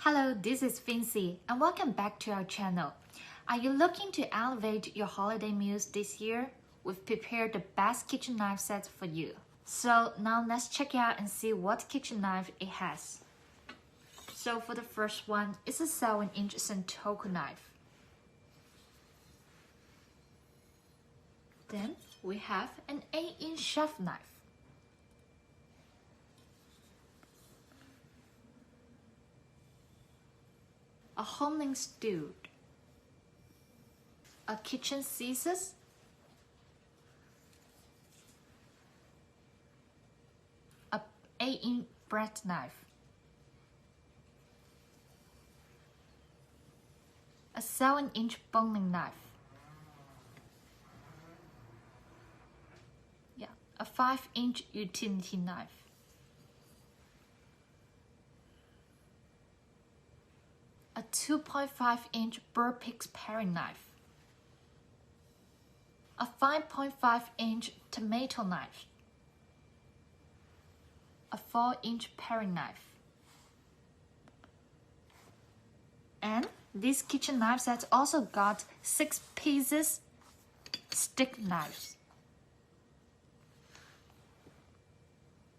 Hello, this is Fincy and welcome back to our channel. Are you looking to elevate your holiday meals this year? We've prepared the best kitchen knife sets for you. So now let's check out and see what kitchen knife it has. So for the first one, it's a 7-inch TUO knife. Then we have an 8-inch chef knife. A homing stewed, a kitchen scissors, a 8-inch bread knife, a 7-inch boning knife, a 5-inch utility knife, a 2.5-inch burr pick paring knife, a 5.5-inch tomato knife, a 4-inch paring knife. And this kitchen knife set also got 6 pieces stick knives.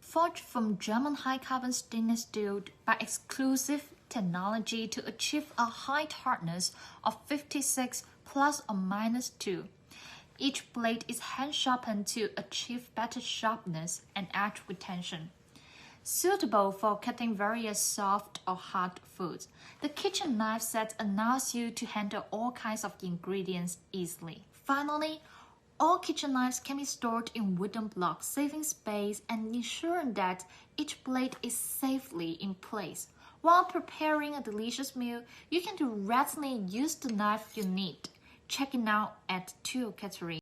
Forged from German high-carbon stainless steel by exclusive technology to achieve a height hardness of 56 ± 2. Each blade is hand-sharpened to achieve better sharpness and edge retention. Suitable for cutting various soft or hard foods, the kitchen knife set allows you to handle all kinds of ingredients easily. Finally, all kitchen knives can be stored in wooden blocks, saving space and ensuring that each blade is safely in place. While preparing a delicious meal, you can directly use the knife you need. Check it out at TUO Cutlery.